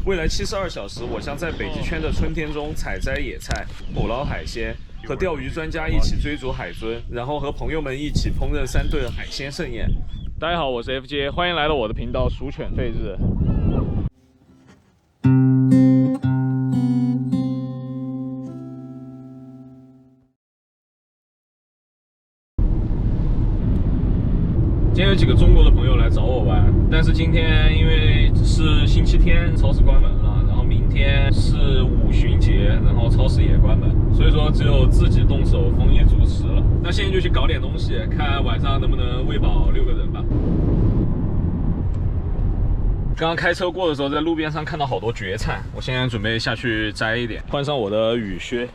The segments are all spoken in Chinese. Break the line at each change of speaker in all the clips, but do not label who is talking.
未来72小时，我将在北极圈的春天中采摘野菜、捕捞海鲜，和钓鱼专家一起追逐海鳟，然后和朋友们一起烹饪3顿海鲜盛宴。大家好，我是 FJ， 欢迎来到我的频道鼠犬吠日。今天有几个中国的朋友来找我玩，但是今天因为是星期天，超市关门了，然后明天是五旬节，然后超市也关门，所以说只有自己动手丰衣足食了。那现在就去搞点东西，看晚上能不能喂饱6个人吧。刚刚开车过的时候，在路边上看到好多蕨菜，我现在准备下去摘一点，换上我的雨靴。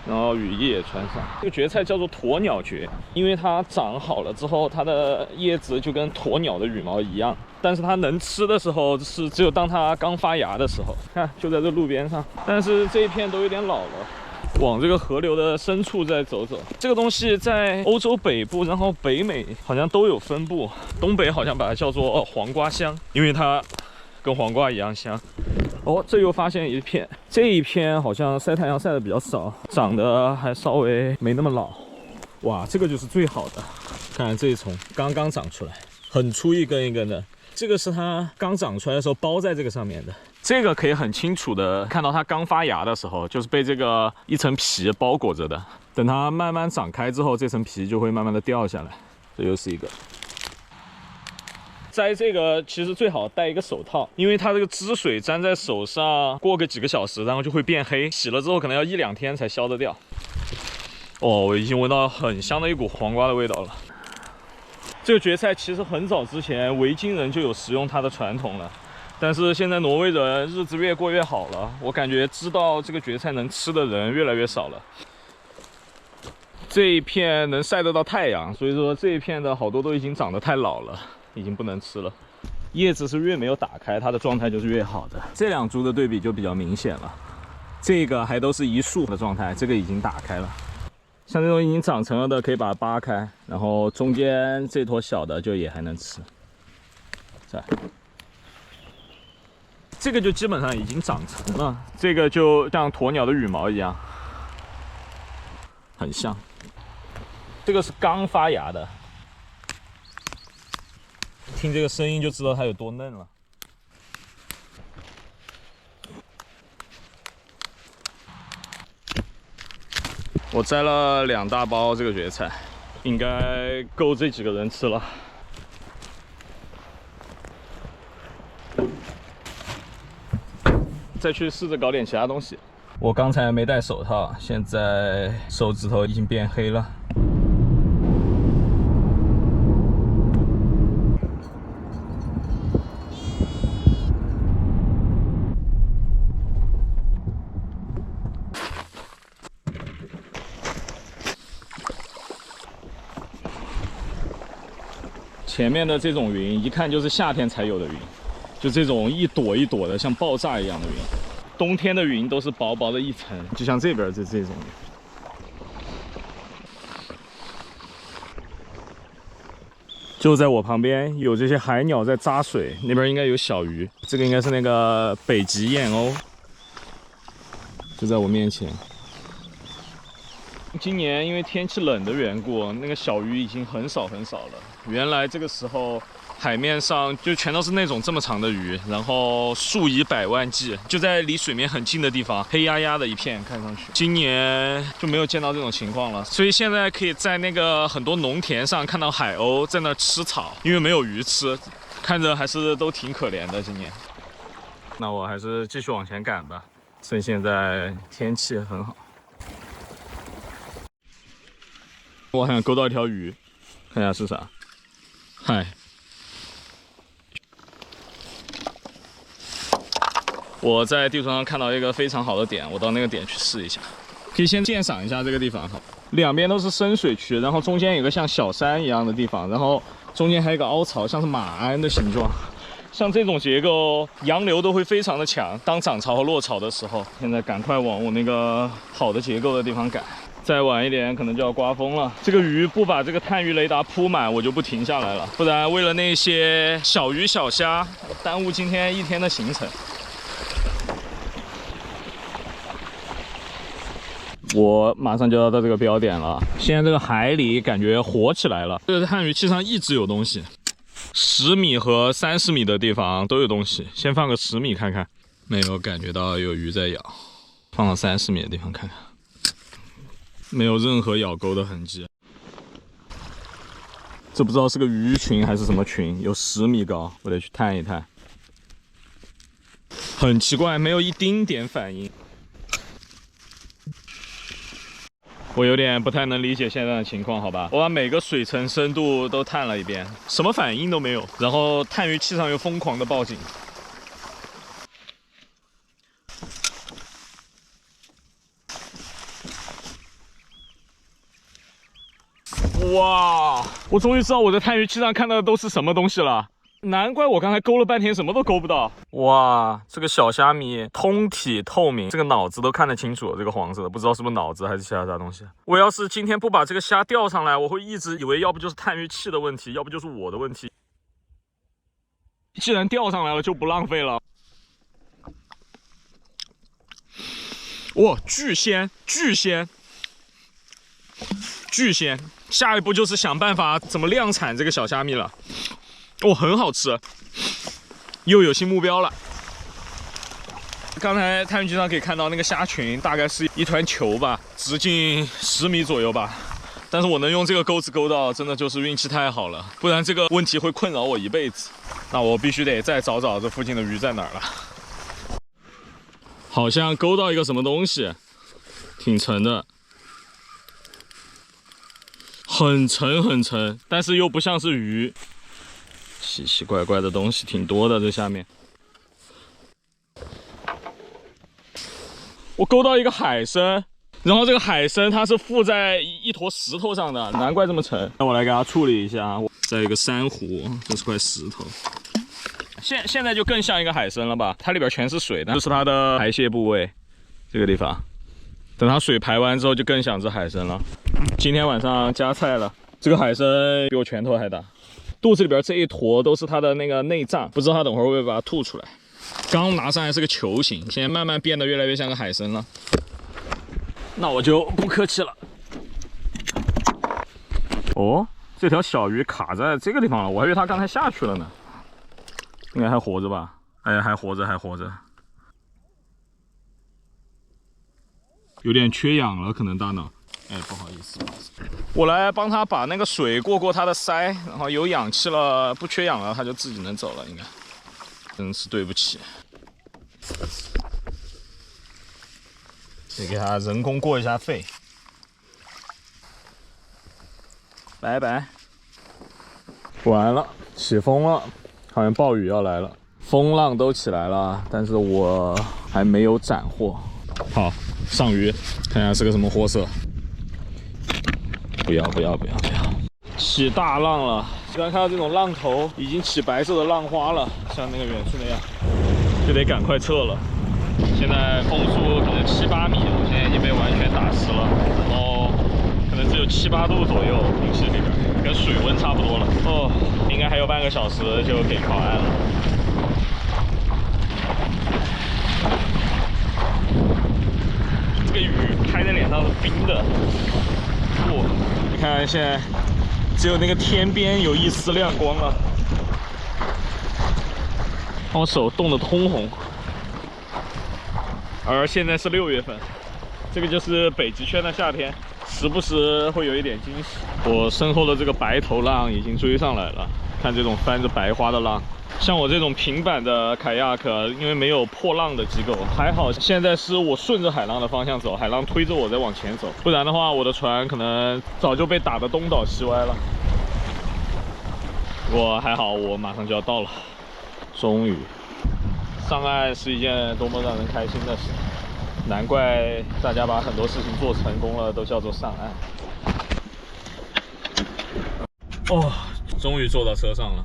然后雨衣也穿上。这个蕨菜叫做鸵鸟蕨，因为它长好了之后，它的叶子就跟鸵鸟的羽毛一样。但是它能吃的时候是只有当它刚发芽的时候。看，就在这路边上，但是这一片都有点老了。往这个河流的深处再走走。这个东西在欧洲北部，然后北美好像都有分布。东北好像把它叫做黄瓜香，因为它跟黄瓜一样香。哦，这又发现一片，这一片好像晒太阳晒的比较少，长得还稍微没那么老。哇，这个就是最好的，看看这一丛刚刚长出来，很粗一根一根的。这个是它刚长出来的时候包在这个上面的，这个可以很清楚的看到它刚发芽的时候，就是被这个一层皮包裹着的。等它慢慢长开之后，这层皮就会慢慢的掉下来。这又是一个。摘这个其实最好戴一个手套，因为它这个汁水沾在手上，过个几个小时，然后就会变黑，洗了之后可能要1、2天才消得掉。哦，我已经闻到很香的一股黄瓜的味道了。这个蕨菜其实很早之前维京人就有食用它的传统了，但是现在挪威人日子越过越好了，我感觉知道这个蕨菜能吃的人越来越少了。这一片能晒得到太阳，所以说这一片的好多都已经长得太老了。已经不能吃了，叶子是越没有打开，它的状态就是越好的。这2株的对比就比较明显了，这个还都是一束的状态，这个已经打开了。像这种已经长成了的，可以把它扒开，然后中间这坨小的就也还能吃。这个就基本上已经长成了，这个就像鸵鸟的羽毛一样，很像。这个是刚发芽的。听这个声音就知道它有多嫩了。我摘了2大包这个蕨菜，应该够这几个人吃了。再去试着搞点其他东西。我刚才没戴手套，现在手指头已经变黑了。前面的这种云，一看就是夏天才有的云，就这种一朵一朵的，像爆炸一样的云。冬天的云都是薄薄的一层，就像这边这种云。就在我旁边有这些海鸟在扎水，那边应该有小鱼，这个应该是那个北极燕鸥，就在我面前。今年因为天气冷的缘故，那个小鱼已经很少了。原来这个时候海面上就全都是那种这么长的鱼，然后数以百万计，就在离水面很近的地方，黑压压的一片，看上去。今年就没有见到这种情况了，所以现在可以在那个很多农田上看到海鸥在那吃草，因为没有鱼吃，看着还是都挺可怜的今年。那我还是继续往前赶吧，趁现在天气很好。我好像勾到一条鱼，看一下是啥。嗨，我在地图上看到一个非常好的点，我到那个点去试一下。可以先鉴赏一下这个地方哈，两边都是深水区，然后中间有个像小山一样的地方，然后中间还有一个凹槽，像是马鞍的形状。像这种结构，洋流都会非常的强。当涨潮和落潮的时候，现在赶快往我那个好的结构的地方赶。再晚一点可能就要刮风了。这个鱼不把这个探鱼雷达铺满，我就不停下来了，不然为了那些小鱼小虾，耽误今天一天的行程。我马上就要到这个标点了。现在这个海里感觉活起来了，这个探鱼器上一直有东西，10米和30米的地方都有东西。先放个10米看看，没有感觉到有鱼在咬。放到30米的地方看看，没有任何咬钩的痕迹。这不知道是个鱼群还是什么群，有10米高，我得去探一探。很奇怪，没有一丁点反应。我有点不太能理解现在的情况，好吧？我把每个水层深度都探了一遍，什么反应都没有。然后探鱼器上又疯狂的报警。哇！我终于知道我在探鱼器上看到的都是什么东西了。难怪我刚才勾了半天什么都勾不到。哇，这个小虾米通体透明，这个脑子都看得清楚，这个黄色的，不知道是不是脑子还是其他啥东西。我要是今天不把这个虾钓上来，我会一直以为要不就是探鱼器的问题，要不就是我的问题。既然钓上来了，就不浪费了。哇，巨鲜，巨鲜，巨鲜！下一步就是想办法怎么量产这个小虾米了。哦，很好吃，又有新目标了。刚才探鱼机上可以看到那个虾群，大概是一团球吧，直径10米左右吧。但是我能用这个钩子勾到，真的就是运气太好了，不然这个问题会困扰我一辈子。那我必须得再找找这附近的鱼在哪儿了。好像勾到一个什么东西，挺沉的，很沉很沉，但是又不像是鱼。奇奇怪怪的东西挺多的，这下面。我勾到一个海参，然后这个海参它是附在一坨石头上的，难怪这么沉。那我来给它处理一下。再一个珊瑚，这是块石头。现在就更像一个海参了吧？它里边全是水，这是它的排泄部位，这个地方。等它水排完之后，就更像只海参了。今天晚上加菜了，这个海参比我拳头还大。肚子里边这一坨都是它的那个内脏，不知道它等会儿会不会把它吐出来。刚拿上来是个球形，现在慢慢变得越来越像个海参了。那我就不客气了。哦，这条小鱼卡在这个地方了，我还以为它刚才下去了呢。应该还活着吧？哎，还活着，还活着。有点缺氧了，可能大脑。哎，不好意思，我来帮他把那个水过他的鳃，然后有氧气了，不缺氧了，他就自己能走了。应该，真是对不起。得给他人工过一下肺。拜拜。完了，起风了，好像暴雨要来了，风浪都起来了，但是我还没有斩获。好，上鱼，看一下是个什么货色。不要！起大浪了！刚看到这种浪头已经起白色的浪花了，像那个远处那样，就得赶快撤了。现在风速可能7、8米，我现在已经被完全打湿了，然后可能只有7、8度左右，空气里边跟水温差不多了。哦，应该还有半个小时就可以靠岸了。这个雨拍在脸上是冰的。你看，现在只有那个天边有一丝亮光了，我手冻得通红。而现在是6月份，这个就是北极圈的夏天，时不时会有一点惊喜。我身后的这个白头浪已经追上来了，看这种翻着白花的浪。像我这种平板的凯亚克，因为没有破浪的机构，还好现在是我顺着海浪的方向走，海浪推着我在往前走，不然的话我的船可能早就被打得东倒西歪了。不过还好，我马上就要到了，终于上岸是一件多么让人开心的事，难怪大家把很多事情做成功了都叫做上岸。哦，终于坐到车上了。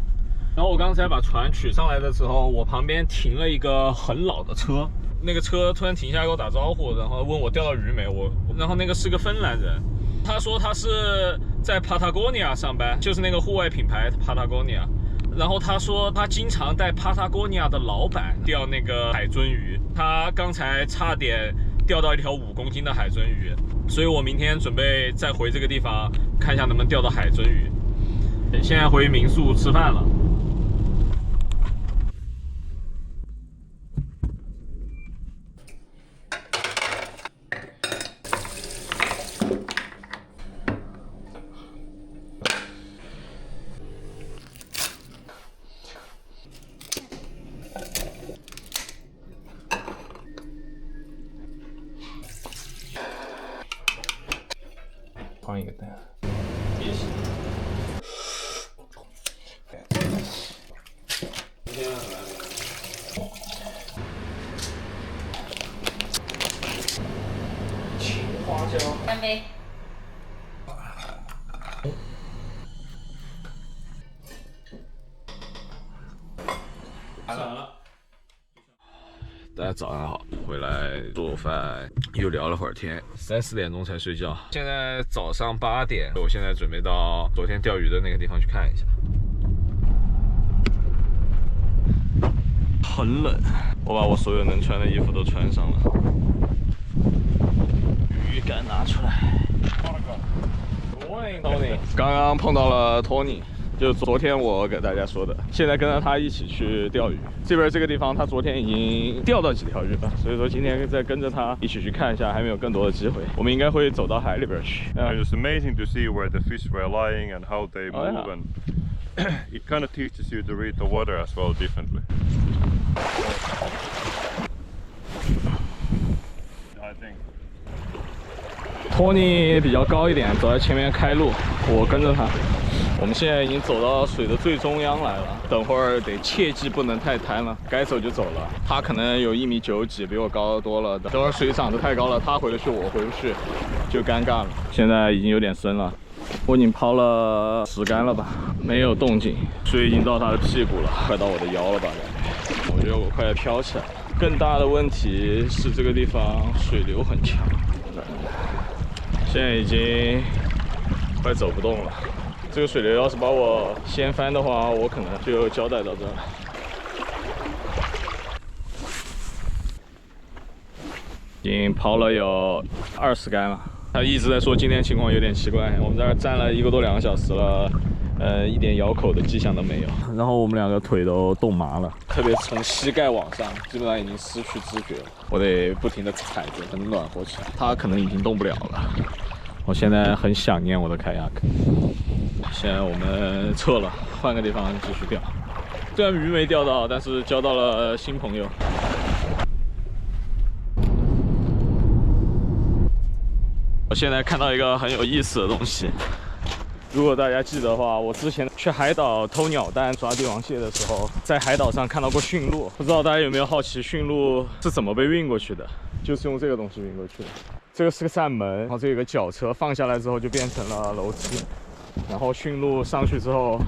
然后我刚才把船取上来的时候，我旁边停了一个很老的车，那个车突然停下来跟我打招呼，然后问我钓到鱼没。然后那个是个芬兰人，他说他是在 Patagonia 上班，就是那个户外品牌 Patagonia。然后他说他经常带 Patagonia 的老板钓那个海鳟鱼，他刚才差点钓到一条5公斤的海鳟鱼，所以我明天准备再回这个地方看一下能不能钓到海鳟鱼。现在回民宿吃饭了。放一个蛋，也行。青花椒。干杯。算了。大家早上好，回来做饭，又聊了会儿天，3、4点钟才睡觉。现在早上8点，我现在准备到昨天钓鱼的那个地方去看一下。很冷，我把我所有能穿的衣服都穿上了。鱼竿拿出来。Tony， 刚刚碰到了 Tony。就昨天我给大家说的，现在跟着他一起去钓鱼。这边这个地方，他昨天已经钓到几条鱼了，所以说今天再跟着他一起去看一下，还没有更多的机会。我们应该会走到海里边去。
It's amazing to see where the fish were lying and how they move, and it kind of teaches you to read the water as well differently. I think.
Tony 比较高一点，走在前面开路，我跟着他。我们现在已经走到水的最中央来了，等会儿得切记不能太贪了，该走就走了。他可能有1米9几，比我高多了。等会儿水涨得太高了，他回得去，我回不去，就尴尬了。现在已经有点深了，我已经抛了10竿了吧，没有动静，水已经到他的屁股了，快到我的腰了吧，感觉。我觉得我快要飘起来了。更大的问题是这个地方水流很强，现在已经快走不动了。这个水流要是把我掀翻的话，我可能就交代到这儿了。已经抛了有20竿了。他一直在说今天情况有点奇怪，我们在这儿站了1个多2个小时了，一点咬口的迹象都没有。然后我们2个腿都冻麻了，特别从膝盖往上，基本上已经失去知觉了。我得不停的踩着，才能暖和起来。他可能已经动不了了。我现在很想念我的凯亚克。现在我们撤了，换个地方继续钓。虽然鱼没钓到，但是交到了新朋友。我现在看到一个很有意思的东西。如果大家记得的话，我之前去海岛偷鸟蛋、抓帝王蟹的时候，在海岛上看到过驯鹿。不知道大家有没有好奇，驯鹿是怎么被运过去的？就是用这个东西运过去的。这个是个扇门，然后这有个脚车，放下来之后就变成了楼梯。然后驯鹿上去之后，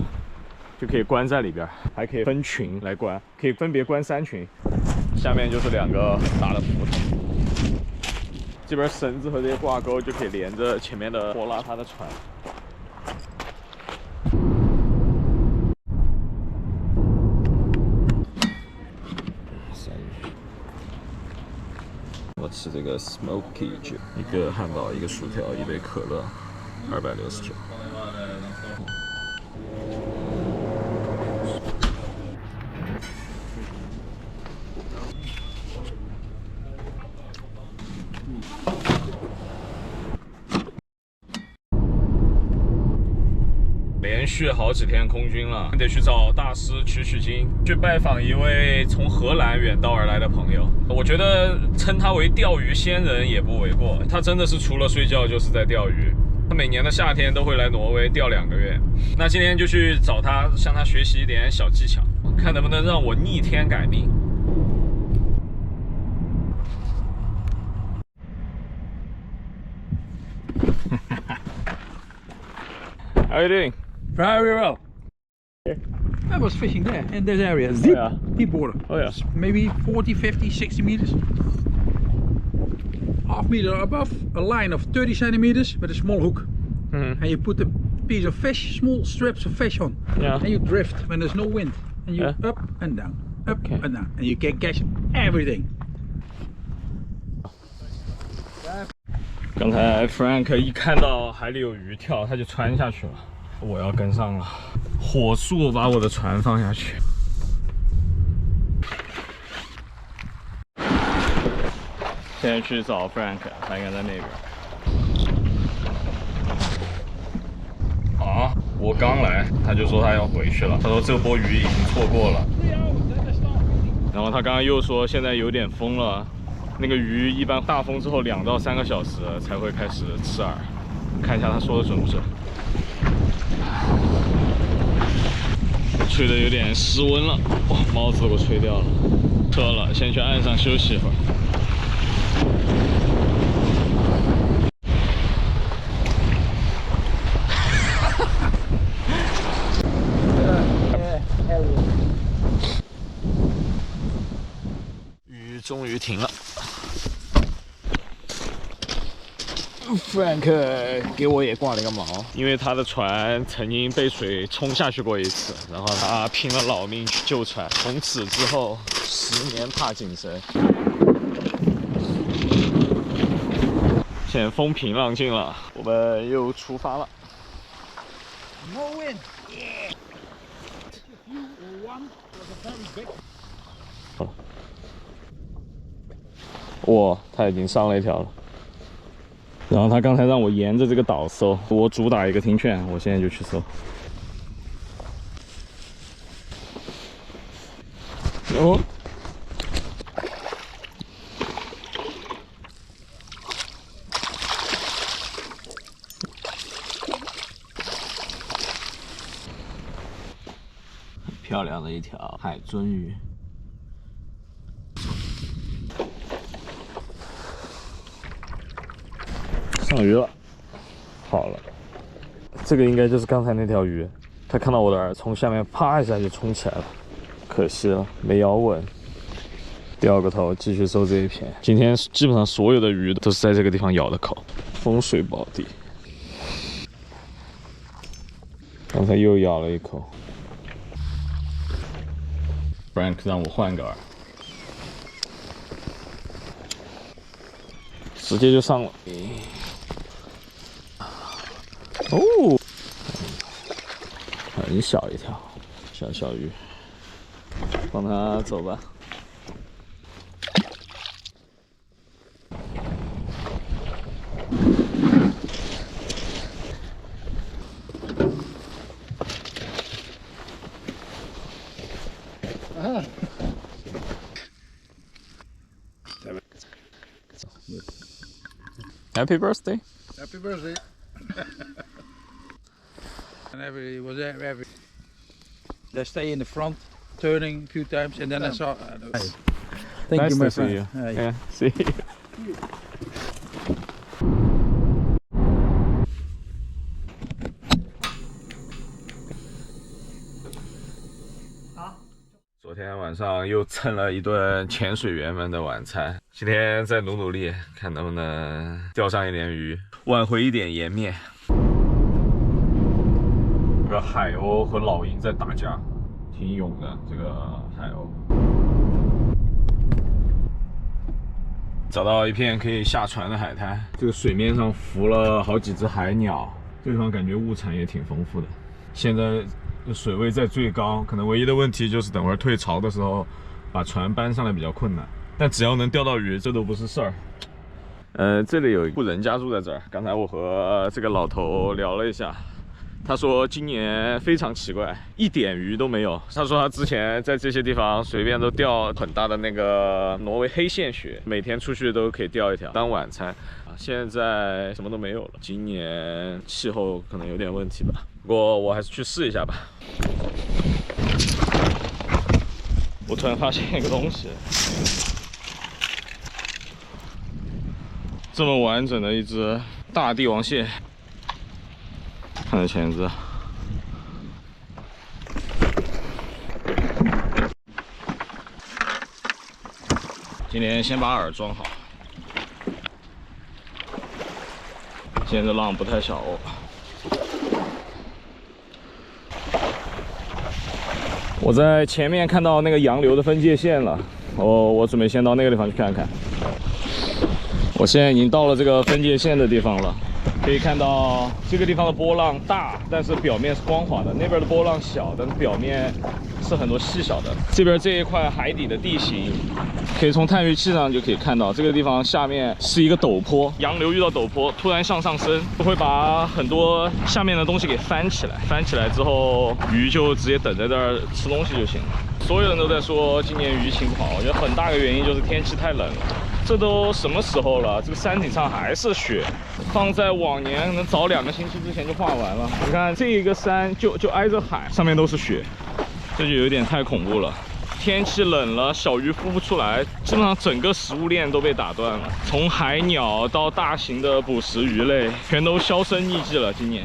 就可以关在里边，还可以分群来关，可以分别关3群。下面就是2个很大的浮筒，这边绳子和这些挂钩就可以连着前面的拖拉它的船。我吃这个 Smoky 酒，一个汉堡，一个薯条，一杯可乐，269。连续好几天空军了，得去找大师取经，去拜访一位从荷兰远道而来的朋友。我觉得称他为钓鱼仙人也不为过，他真的是除了睡觉就是在钓鱼。他每年的夏天都会来挪威钓2个月。那今天就去找他，向他学习一点小技巧，看能不能让我逆天改命。How are you doing?
Very well. I was fishing there in this area. It's deep, deep water.
Oh yeah.
It's maybe 40, 50, 60 meters. Half meter above a line of 30 centimeters with a small hook. And you put a piece of fish, small strips of fish on.
Yeah.
And you drift when there's no wind. And you up and down, up and down. And you can catch everything.
刚才 Frank 一看到海里有鱼跳，他就穿下去了。我要跟上了，火速把我的船放下去。现在去找 Frank， 他应该在那边。啊，我刚来，他就说他要回去了。他说这波鱼已经错过了。然后他刚刚又说现在有点风了。那个鱼一般大风之后2到3个小时才会开始吃饵，看一下他说的准不准。吹得有点失温了，哇，帽子都给我吹掉了。撤了，先去岸上休息一会儿。雨终于停了。Frank 给我也挂了一个锚，因为他的船曾经被水冲下去过一次，然后他拼了老命去救船，从此之后10年怕井绳。现在风平浪静了，我们又出发了。
No wind. Yeah. You or one was a very big.
哇，他已经上了一条了。然后他刚才让我沿着这个岛搜，我主打一个听劝，我现在就去搜。哦，很漂亮的一条海鳟鱼。上鱼了，好了，这个应该就是刚才那条鱼，它看到我的饵，从下面啪一下就冲起来了，可惜了，没咬稳。掉个头，继续收这一片。今天基本上所有的鱼都是在这个地方咬的口，风水宝地。刚才又咬了一口。Frank 让我换个饵，直接就上了。哦，很小一条，小鱼，放它走吧。Happy birthday!
Happy birthday. And every they stay in the front, turning a few times, and then I saw. Thank
Nice
you, my
to see
friend.
you.
Hey.
Yeah, see you. 昨天晚上又蹭了一顿潜水员们的晚餐，今天再努力，看能不能钓上一点鱼，挽回一点颜面。这个海鸥和老鹰在打架，挺勇的这个海鸥。找到一片可以下船的海滩，这个水面上浮了好几只海鸟，这个地方感觉物产也挺丰富的。现在水位在最高，可能唯一的问题就是等会儿退潮的时候，把船搬上来比较困难。但只要能钓到鱼，这都不是事儿。这里有一户人家住在这儿。刚才我和这个老头聊了一下，他说今年非常奇怪，一点鱼都没有。他说他之前在这些地方随便都钓很大的那个挪威黑线鳕，每天出去都可以钓一条当晚餐。现在什么都没有了，今年气候可能有点问题吧。不过我还是去试一下吧。我突然发现一个东西，这么完整的一只大帝王蟹，看这钳子。今天先把饵装好。今天这浪不太小哦。我在前面看到那个洋流的分界线了，我准备先到那个地方去看看。我现在已经到了这个分界线的地方了，可以看到这个地方的波浪大，但是表面是光滑的；那边的波浪小，但是表面是很多细小的。这边这一块海底的地形，可以从探鱼器上就可以看到，这个地方下面是一个陡坡，洋流遇到陡坡，突然向上升，会把很多下面的东西给翻起来。翻起来之后，鱼就直接等在这儿吃东西就行了。所有人都在说今年鱼情不好，我觉得很大个原因就是天气太冷了。这都什么时候了？这个山顶上还是雪，放在往年可能早2个星期之前就化完了。你看这一个山就挨着海，上面都是雪，这就有点太恐怖了。天气冷了，小鱼孵不出来，基本上整个食物链都被打断了，从海鸟到大型的捕食鱼类，全都销声匿迹了。今年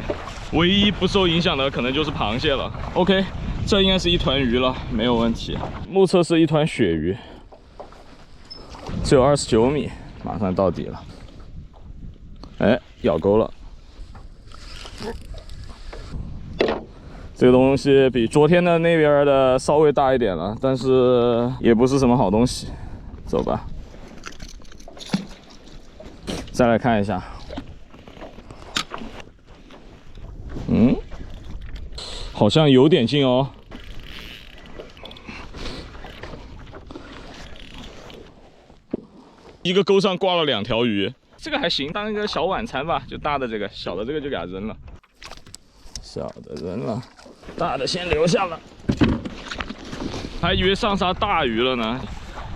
唯一不受影响的可能就是螃蟹了。OK， 这应该是一团鱼了，没有问题。目测是一团鳕鱼。只有29米，马上到底了。哎，咬钩了。这个东西比昨天的那边的稍微大一点了，但是也不是什么好东西。走吧。再来看一下。好像有点近哦。一个钩上挂了2条鱼，这个还行，当一个小晚餐吧。就大的这个，小的这个就给它扔了。小的扔了，大的先留下了。还以为上杀大鱼了呢，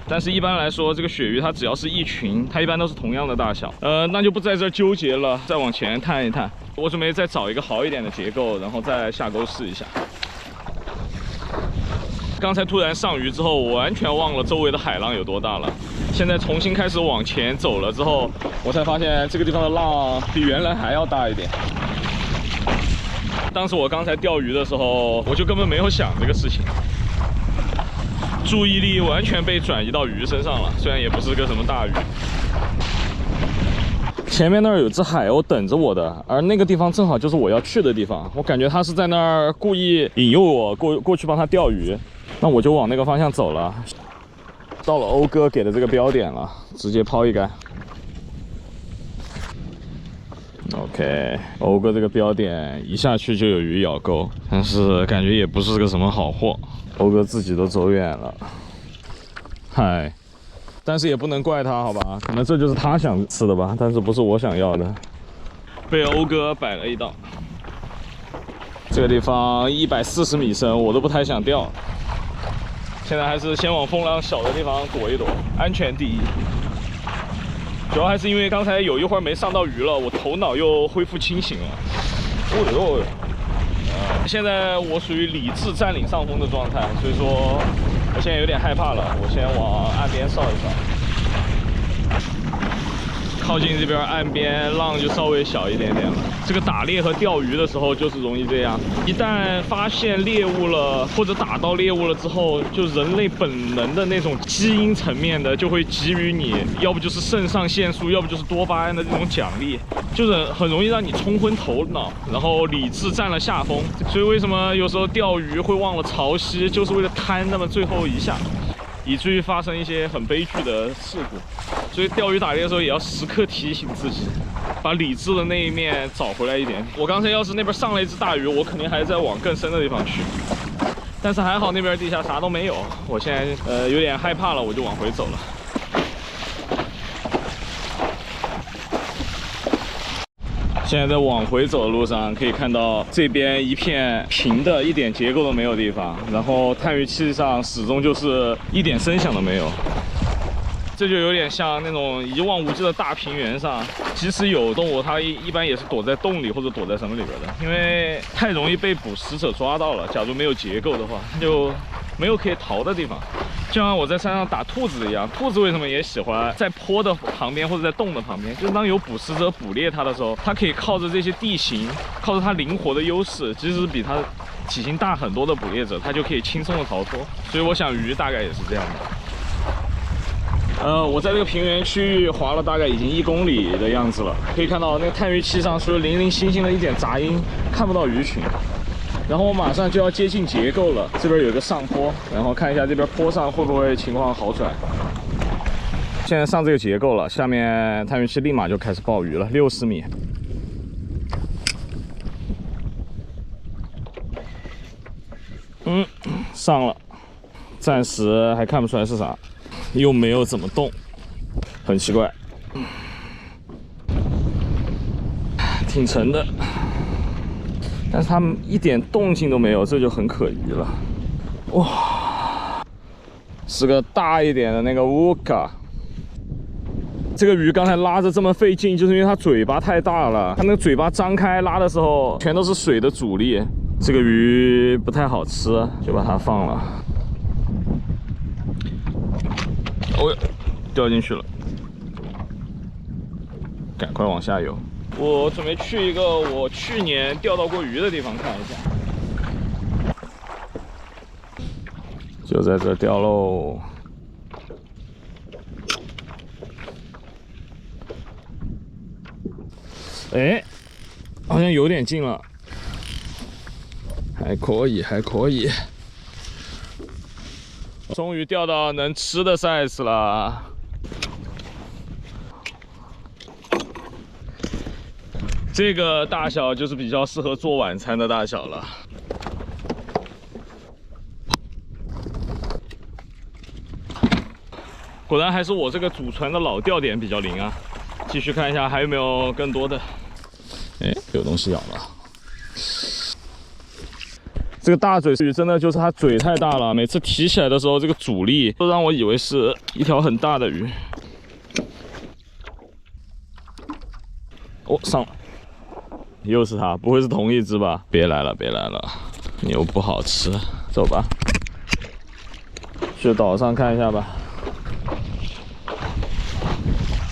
但是一般来说，这个鳕鱼它只要是一群，它一般都是同样的大小。那就不在这儿纠结了，再往前探一探。我准备再找一个好一点的结构，然后再下钩试一下。刚才突然上鱼之后，我完全忘了周围的海浪有多大了。现在重新开始往前走了之后，我才发现这个地方的浪比原来还要大一点。当时我刚才钓鱼的时候，我就根本没有想这个事情，注意力完全被转移到鱼身上了，虽然也不是个什么大鱼。前面那儿有只海鸥等着我的，而那个地方正好就是我要去的地方。我感觉它是在那儿故意引诱我过去帮它钓鱼，那我就往那个方向走了。到了欧哥给的这个标点了，直接抛一杆。OK， 欧哥这个标点一下去就有鱼咬钩，但是感觉也不是个什么好货。欧哥自己都走远了，嗨，但是也不能怪他，好吧？可能这就是他想吃的吧，但是不是我想要的。被欧哥摆了一道。这个地方140米深，我都不太想钓。现在还是先往风浪小的地方躲一躲，安全第一。主要还是因为刚才有一会儿没上到鱼了，我头脑又恢复清醒了。哦呦，现在我属于理智占领上风的状态，所以说我现在有点害怕了。我先往岸边扫一扫。靠近这边岸边，浪就稍微小一点点了。这个打猎和钓鱼的时候就是容易这样，一旦发现猎物了，或者打到猎物了之后，就人类本能的那种基因层面的就会给予你，要不就是肾上腺素，要不就是多巴胺的这种奖励，就是很容易让你冲昏头脑，然后理智占了下风。所以为什么有时候钓鱼会忘了潮汐，就是为了贪那么最后一下。以至于发生一些很悲剧的事故，所以钓鱼打猎的时候也要时刻提醒自己，把理智的那一面找回来一点。我刚才要是那边上了一只大鱼，我肯定还在往更深的地方去，但是还好那边地下啥都没有。我现在有点害怕了，我就往回走了。现在在往回走的路上，可以看到这边一片平的，一点结构都没有的地方，然后探鱼器上始终就是一点声响都没有。这就有点像那种一望无际的大平原上，即使有动物，它一般也是躲在洞里或者躲在什么里边的，因为太容易被捕食者抓到了。假如没有结构的话，就没有可以逃的地方。就像我在山上打兔子一样，兔子为什么也喜欢在坡的旁边或者在洞的旁边？就是当有捕食者捕猎它的时候，它可以靠着这些地形，靠着它灵活的优势，即使比它体型大很多的捕猎者，它就可以轻松的逃脱。所以我想鱼大概也是这样的。我在这个平原区域滑了大概已经1公里的样子了，可以看到那个探鱼器上除了零零星星的一点杂音，看不到鱼群。然后我马上就要接近结构了，这边有一个上坡，然后看一下这边坡上会不会情况好转。现在上这个结构了，下面探鱼器立马就开始爆鱼了，60米。上了，暂时还看不出来是啥，又没有怎么动，很奇怪，挺沉的，但是它们一点动静都没有，这就很可疑了。哇，是个大一点的那个乌卡。这个鱼刚才拉着这么费劲，就是因为它嘴巴太大了，它那个嘴巴张开拉的时候，全都是水的阻力。这个鱼不太好吃，就把它放了。哦，掉进去了，赶快往下游。我准备去一个我去年钓到过鱼的地方看一下，就在这钓喽。哎，好像有点近了。还可以，还可以。终于钓到能吃的 size 了。这个大小就是比较适合做晚餐的大小了。果然还是我这个祖传的老钓点比较灵啊！继续看一下还有没有更多的。哎，有东西咬了。这个大嘴鱼真的就是它嘴太大了，每次提起来的时候，这个阻力都让我以为是一条很大的鱼。哦，上了，又是它，不会是同一只吧？别来了，别来了，牛不好吃，走吧，去岛上看一下吧。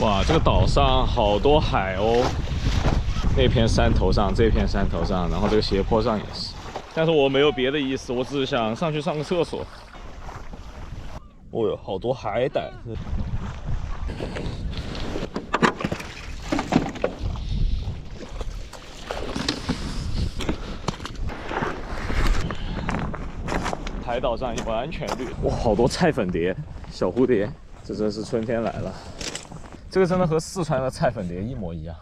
哇，这个岛上好多海鸥，那片山头上，这片山头上，然后这个斜坡上也是。但是我没有别的意思，我只是想上去上个厕所。哦哟，好多海胆！海岛上完全绿，哇，好多菜粉蝶、小蝴蝶，这真是春天来了。这个真的和四川的菜粉蝶一模一样。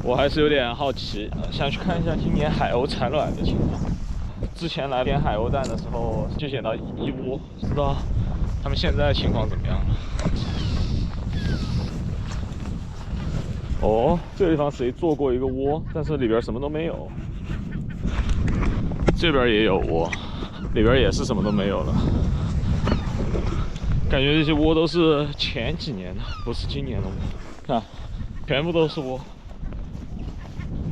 我还是有点好奇，想去看一下今年海鸥产卵的情况。之前来捡海鸥蛋的时候，就捡到一窝，不知道他们现在情况怎么样了。哦，这个地方谁做过一个窝，但是里边什么都没有。这边也有窝，里边也是什么都没有了。感觉这些窝都是前几年的，不是今年的窝。看，全部都是窝。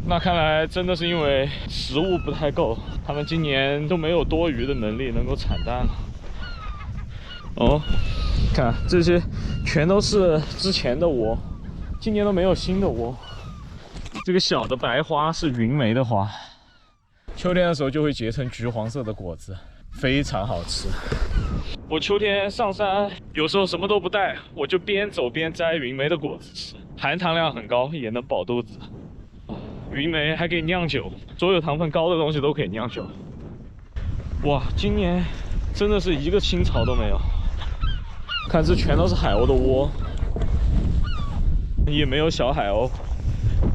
那看来真的是因为食物不太够，他们今年都没有多余的能力能够产蛋了。哦，看这些全都是之前的窝，今年都没有新的窝。这个小的白花是云梅的花，秋天的时候就会结成橘黄色的果子，非常好吃。我秋天上山，有时候什么都不带，我就边走边摘云梅的果子吃，含糖量很高，也能饱肚子。云梅还可以酿酒，所有糖分高的东西都可以酿酒。哇，今年真的是一个青草都没有。看，这全都是海鸥的窝，也没有小海鸥。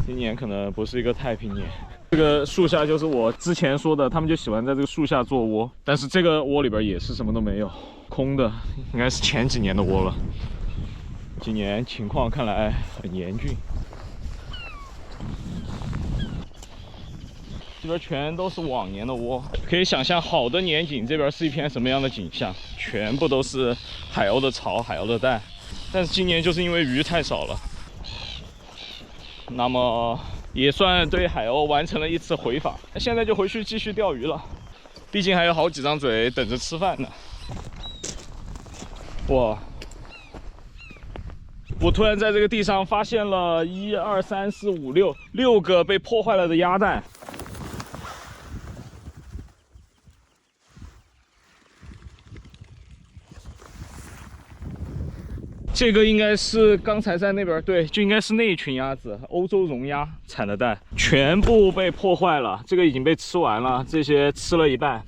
今年可能不是一个太平年。这个树下就是我之前说的，他们就喜欢在这个树下做窝，但是这个窝里边也是什么都没有，空的，应该是前几年的窝了。今年情况看来很严峻。这边全都是往年的窝，可以想象好的年景这边是一片什么样的景象，全部都是海鸥的巢、海鸥的蛋。但是今年就是因为鱼太少了，那么也算对海鸥完成了一次回访。现在就回去继续钓鱼了，毕竟还有好几张嘴等着吃饭呢。哇！我突然在这个地上发现了1、2、3、4、5、6个被破坏了的鸭蛋。这个应该是刚才在那边，对，就应该是那一群鸭子，欧洲绒鸭产的蛋，全部被破坏了。这个已经被吃完了，这些吃了一半，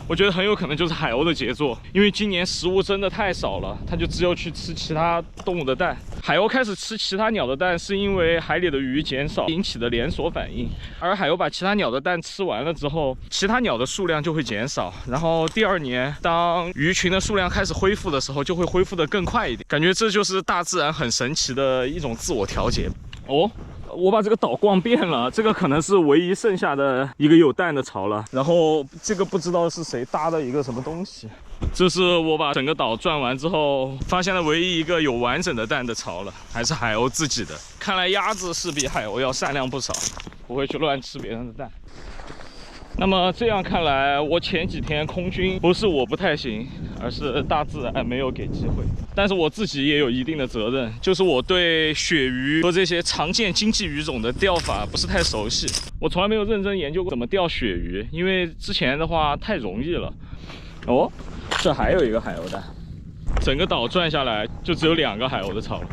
我觉得很有可能就是海鸥的杰作，因为今年食物真的太少了，它就只有去吃其他动物的蛋。海鸥开始吃其他鸟的蛋，是因为海里的鱼减少引起的连锁反应。而海鸥把其他鸟的蛋吃完了之后，其他鸟的数量就会减少，然后第2年当鱼群的数量开始恢复的时候，就会恢复得更快一点。感觉这就是大自然很神奇的一种自我调节。哦。我把这个岛逛遍了，这个可能是唯一剩下的一个有蛋的巢了。然后这个不知道是谁搭的一个什么东西，这是我把整个岛转完之后发现的唯一一个有完整的蛋的巢了，还是海鸥自己的。看来鸭子是比海鸥要善良不少，不会去乱吃别人的蛋。那么这样看来，我前几天空军不是我不太行，而是大自然没有给机会。但是我自己也有一定的责任，就是我对鳕鱼和这些常见经济鱼种的钓法不是太熟悉。我从来没有认真研究过怎么钓鳕鱼，因为之前的话太容易了。哦，这还有一个海鸥蛋。整个岛转下来就只有2个海鸥的巢了。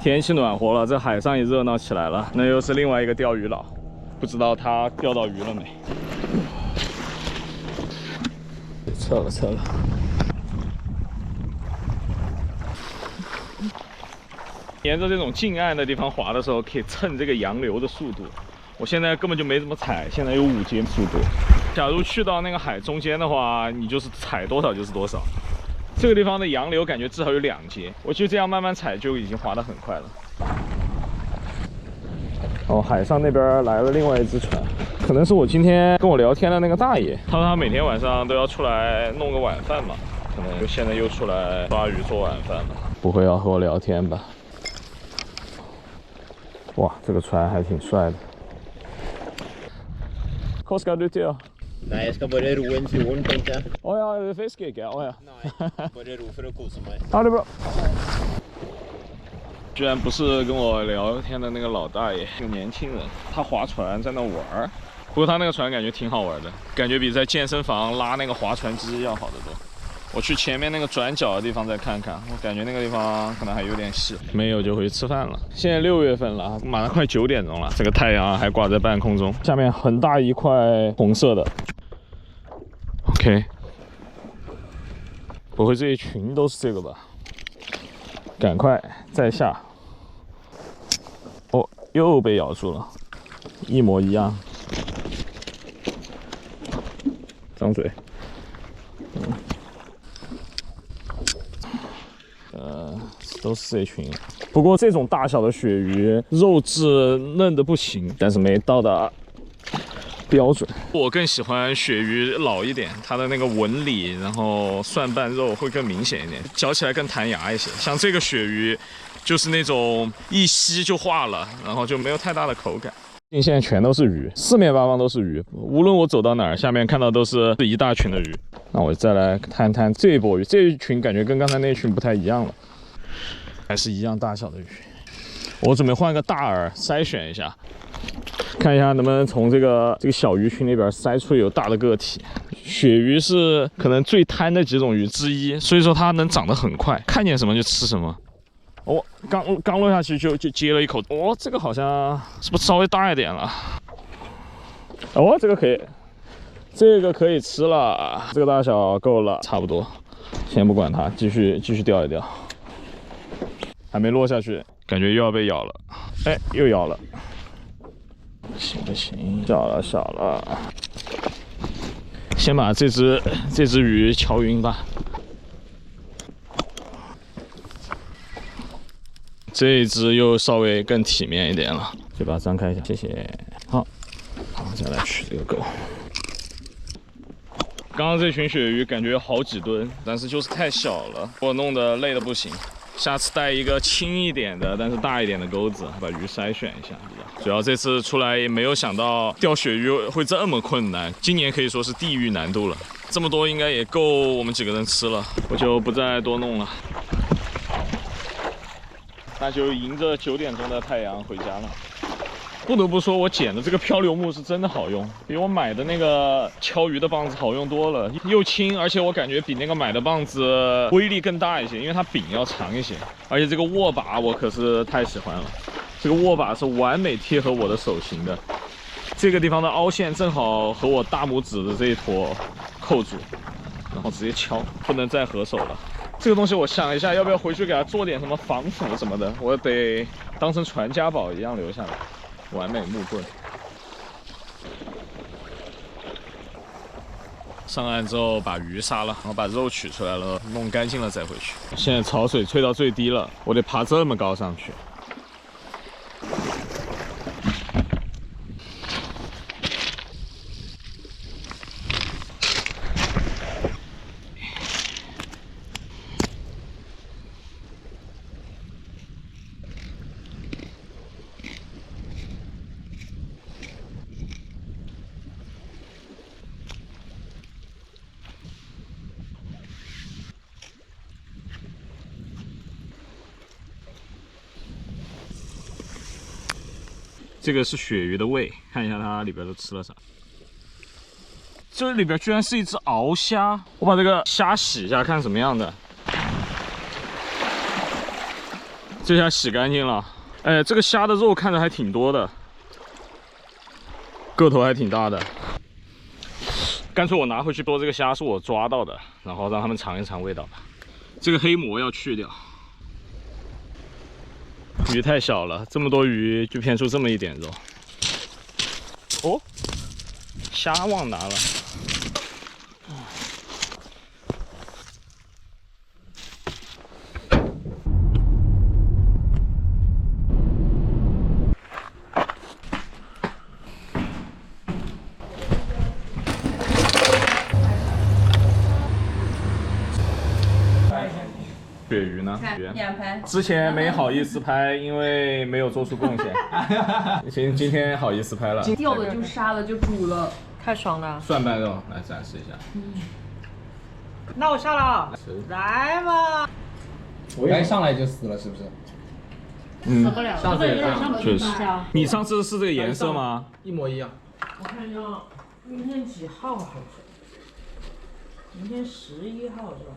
天气暖和了，这海上也热闹起来了。那又是另外一个钓鱼佬。不知道他钓到鱼了没？撤了。沿着这种近岸的地方滑的时候，可以蹭这个洋流的速度。我现在根本就没怎么踩，现在有5阶速度。假如去到那个海中间的话，你就是踩多少就是多少。这个地方的洋流感觉至少有2阶，我就这样慢慢踩就已经滑得很快了。哦，海上那边来了另外一只船，可能是我今天跟我聊天的那个大爷。他说他每天晚上都要出来弄个晚饭嘛，可能现在又出来抓鱼做晚饭了。不会要和我聊天吧？哇，这个船还挺帅的。Hva skal du til?
Nei, jeg skal bare ro inn fjorden, tenkte jeg.
Å ja, fisker ikke? Å ja.
Nei, bare ro for å kose meg.
Ha det bra. 居然不是跟我聊天的那个老大爷，是个年轻人，他划船在那玩儿。不过他那个船感觉挺好玩的，感觉比在健身房拉那个划船机要好得多。我去前面那个转角的地方再看看，我感觉那个地方可能还有点细。没有就回去吃饭了。现在6月份了，马上快9点钟了，这个太阳还挂在半空中，下面很大一块红色的。OK， 不会这一群都是这个吧？赶快再下。哦，又被咬住了，一模一样。张嘴。都是这群。不过这种大小的鳕鱼，肉质嫩的不行，但是没到达标准。我更喜欢鳕鱼老一点，它的那个纹理，然后蒜瓣肉会更明显一点，嚼起来更弹牙一些。像这个鳕鱼，就是那种一吸就化了，然后就没有太大的口感。现在全都是鱼，四面八方都是鱼，无论我走到哪儿，下面看到都是一大群的鱼。那我再来探探这一波鱼，这一群感觉跟刚才那群不太一样了，还是一样大小的鱼。我准备换个大饵筛选一下，看一下能不能从这个小鱼群里边筛出有大的个体。鳕鱼是可能最贪的几种鱼之一，所以说它能长得很快，看见什么就吃什么。哦，刚落下去就接了一口，哦，这个好像是不是稍微大一点了？哦，这个可以，这个可以吃了，这个大小够了，差不多。先不管它，继续钓一钓。还没落下去，感觉又要被咬了。哎，又咬了。行不行？小了。先把这只鱼敲晕吧。这一只又稍微更体面一点了，嘴巴张开一下，谢谢。好，再来取这个钩。刚刚这群鳕鱼感觉有好几吨，但是就是太小了，我弄得累得不行。下次带一个轻一点的，但是大一点的钩子，把鱼筛选一下。主要这次出来也没有想到钓鳕鱼会这么困难，今年可以说是地狱难度了。这么多应该也够我们几个人吃了，我就不再多弄了。那就迎着9点钟的太阳回家了。不得不说，我捡的这个漂流木是真的好用，比我买的那个敲鱼的棒子好用多了，又轻，而且我感觉比那个买的棒子威力更大一些，因为它柄要长一些。而且这个握把我可是太喜欢了，这个握把是完美贴合我的手型的。这个地方的凹陷正好和我大拇指的这一坨扣住，然后直接敲，不能再合手了。这个东西我想一下，要不要回去给它做点什么防腐什么的，我得当成传家宝一样留下来。完美木棍。上岸之后把鱼杀了，然后把肉取出来了，弄干净了再回去。现在潮水吹到最低了，我得爬这么高上去。这个是鳕鱼的胃，看一下它里边都吃了啥。这里边居然是一只鳌虾，我把这个虾洗一下，看什么样的。这下洗干净了，哎，这个虾的肉看着还挺多的，个头还挺大的。干脆我拿回去多，这个虾是我抓到的，然后让他们尝一尝味道吧。这个黑膜要去掉。鱼太小了，这么多鱼就片出这么一点肉。哦，虾忘拿了。鳕鱼呢？
两盘。
之前没好意思拍，因为没有做出贡献。今天好意思拍了。
钓了就杀了就煮了，太爽了。
蒜瓣肉来展示一下。
那我下了，来吧。
我一上来就死了，是不是？
死
不了。
上次也这样，
确实。你上次是这个颜色吗？
一模一样。
我看一下，明天几号好像？明天11号是吧？